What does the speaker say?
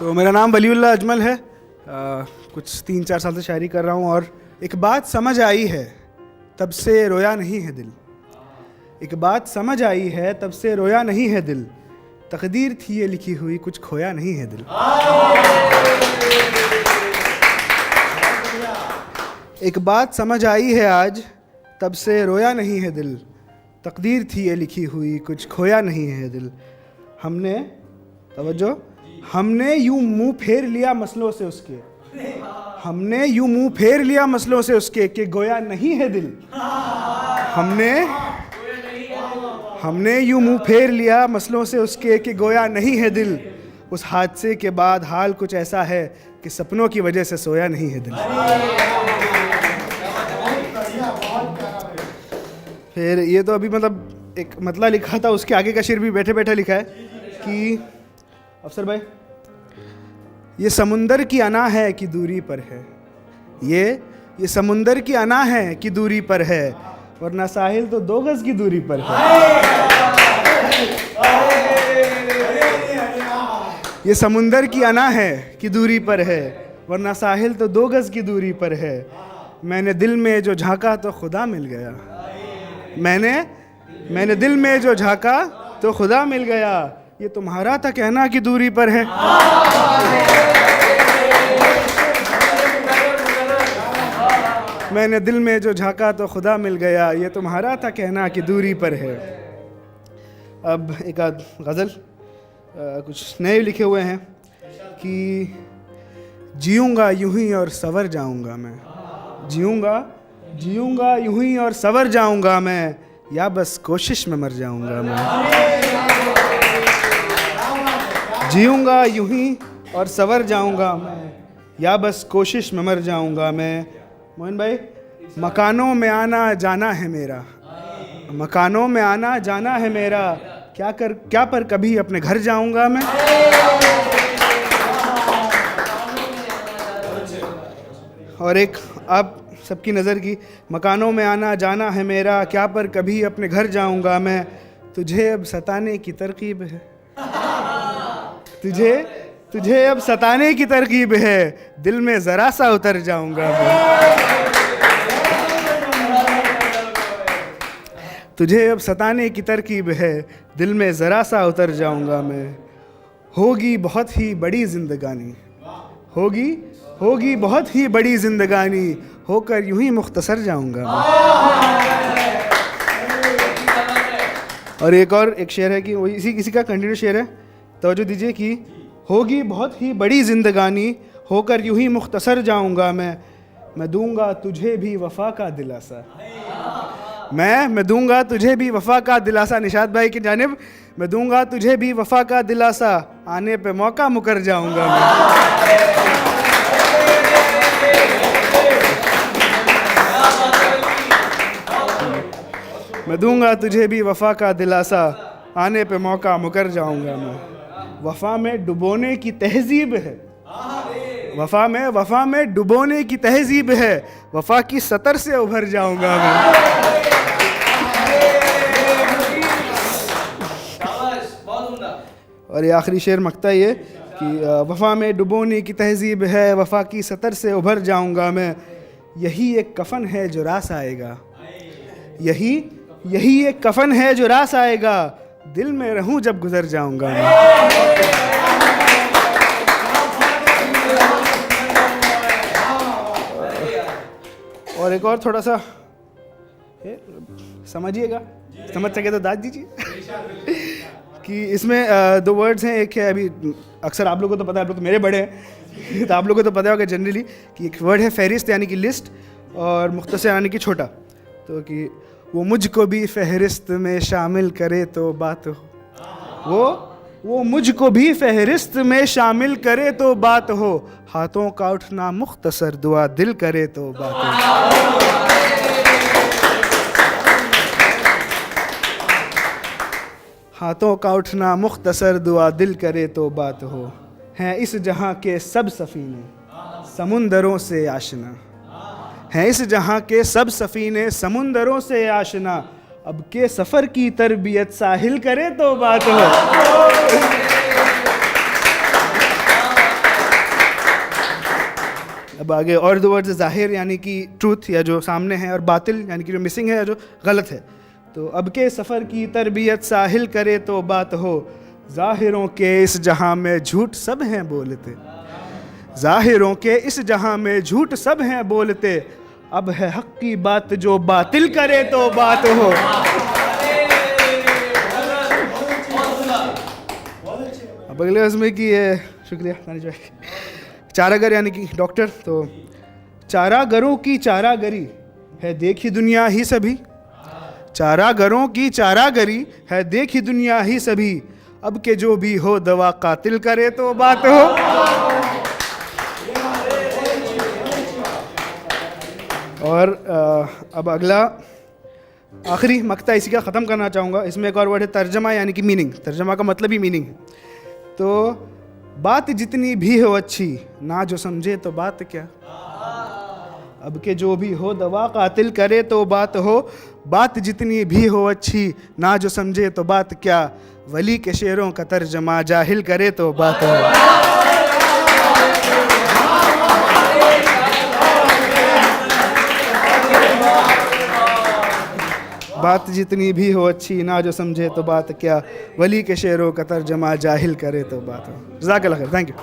तो मेरा नाम वलीउल्लाह अजमल है। कुछ 3-4 साल से शायरी कर रहा हूँ और एक बात समझ आई है तब से रोया नहीं है दिल। एक बात समझ आई है तब से रोया नहीं है दिल। तकदीर थी ये लिखी हुई कुछ खोया नहीं है दिल। एक बात समझ आई है आज तब से रोया नहीं है दिल। तकदीर थी ये लिखी हुई कुछ खोया नहीं है दिल। हमने तवज्जो हमने यूं मुंह फेर लिया मसलों से उसके। हमने यूं मुंह फेर लिया मसलों से उसके कि गोया नहीं है दिल। हमने यूं मुंह फेर लिया मसलों से उसके कि गोया नहीं है दिल। उस हादसे के बाद हाल कुछ ऐसा है कि सपनों की वजह से सोया नहीं है दिल। फिर ये तो अभी मतलब एक मतला लिखा था, उसके आगे का शेर भी बैठे बैठे लिखा है कि अफसर भाई ये समुंदर की अना है कि दूरी पर है। ये समुंदर की अना है कि दूरी पर है, वरना साहिल तो 2 गज की दूरी पर है। ये समुंदर की अना है कि दूरी पर है, वरना साहिल तो 2 गज की दूरी पर है। मैंने दिल में जो झांका तो खुदा मिल गया। मैंने दिल में जो झांका तो खुदा मिल गया। ये तुम्हारा था कहना कि दूरी पर है। मैंने दिल में जो झांका तो खुदा मिल गया। ये तुम्हारा था कहना कि दूरी पर है। अब एक आध गज़ल कुछ नए लिखे हुए हैं कि जीऊँगा यूं ही और सवर जाऊँगा मैं। जीऊँगा यूं ही और सवर जाऊँगा मैं, या बस कोशिश में मर जाऊँगा मैं। जीऊँगा यूं ही और सवर जाऊँगा मैं, या बस कोशिश में मर जाऊँगा मैं। मोहन भाई मकानों में आना जाना है मेरा। मकानों में आना जाना है मेरा, क्या पर कभी अपने घर जाऊँगा मैं। और एक आप सबकी नज़र की, मकानों में आना जाना है मेरा, क्या पर कभी अपने घर जाऊँगा मैं। तुझे अब सताने की तरकीब है। तुझे अब सताने की तरकीब है, दिल में ज़रा सा उतर जाऊँगा मैं। तुझे अब सताने की तरकीब है, दिल में ज़रा सा उतर जाऊँगा मैं। होगी बहुत ही बड़ी जिंदगानी। होगी बहुत ही बड़ी जिंदगानी, होकर यूं ही मुख्तसर जाऊँगा मैं। और एक शेर है कि वही इसी का कंटिन्यू शेर है, तवज्जो दीजिए कि होगी बहुत ही बड़ी जिंदगानी, होकर यूं ही मुख्तसर जाऊँगा मैं दूंगा तुझे भी वफ़ा का दिलासा। मैं दूंगा तुझे भी वफ़ा का दिलासा। निशात भाई की जानिब, मैं दूंगा तुझे भी वफ़ा का दिलासा, आने पे मौका मुकर जाऊँगा मैं दूंगा तुझे भी वफ़ा का दिलासा, आने पे मौका मुकर जाऊँगा मैं। वफ़ा में डुबोने की तहज़ीब है। वफ़ा में डुबोने की तहज़ीब है, वफ़ा की सतर से उभर जाऊँगा मैं। और ये आखिरी शेर मकता ये कि वफ़ा में डुबोने की तहज़ीब है, वफ़ा की सतर से उभर जाऊँगा मैं। यही एक कफ़न है जो रास आएगा। यही एक कफ़न है जो रास आएगा, दिल में रहूं जब गुजर जाऊंगा मैं। और एक और थोड़ा सा समझिएगा, समझ सके तो दाद दीजिए कि इसमें 2 वर्ड्स हैं। एक है, अभी अक्सर आप लोगों को तो पता है, आप लोग तो मेरे बड़े हैं तो आप लोगों को तो पता होगा जनरली कि एक वर्ड है फहरिस्त यानी कि लिस्ट, और मुख्तसर यानी कि छोटा। तो कि वो मुझको भी फहरिस्त में शामिल करे तो बात हो। वो मुझको भी फहरिस्त में शामिल करे तो बात हो। हाथों का उठना मुख्तसर दुआ दिल करे तो बात हो। हाथों का उठना मुख्तसर दुआ दिल करे तो बात हो। हैं इस जहां के सब सफीने समुंदरों से आशना। हैं इस जहां के सब सफीने समुंदरों से आशना। अब के सफ़र की तरबियत साहिल करे तो बात हो। अब आगे और दो वर्ड्स, ज़ाहिर यानी कि ट्रूथ या जो सामने है, और बातिल यानी कि जो मिसिंग है या जो गलत है। तो अब के सफ़र की तरबियत साहिल करे तो बात हो, ज़ाहिरों के इस जहां में झूठ सब हैं बोलते, ज़ाहिरों के इस जहां में झूठ सब हैं बोलते, अब है हक़ की बात जो बातिल करे तो बात हो। अब अगले उसमें कि शुक्रिया तानिश भाई, चारागर यानी कि डॉक्टर। तो चारागरों की चारागरी है देखी दुनिया ही सभी, चारागरों की चारागरी है देखी दुनिया ही सभी, अब के जो भी हो दवा कातिल करे तो बात हो। और अब अगला आखिरी मक्ता इसी का ख़त्म करना चाहूँगा। इसमें एक और वर्ड है तर्जमा यानी कि मीनिंग। तर्जमा का मतलब ही मीनिंग है। तो बात जितनी भी हो अच्छी ना जो समझे तो बात क्या, अब के जो भी हो दवा कातिल करे तो बात हो, बात जितनी भी हो अच्छी ना जो समझे तो बात क्या, वली के शेरों का तर्जमा जाहिल करे तो बात हो। बात जितनी भी हो अच्छी ना जो समझे तो बात क्या, वली के शेरों का तर्जमा जाहिल करे तो बात हो। जज़ाकल्लाह खैर, थैंक यू।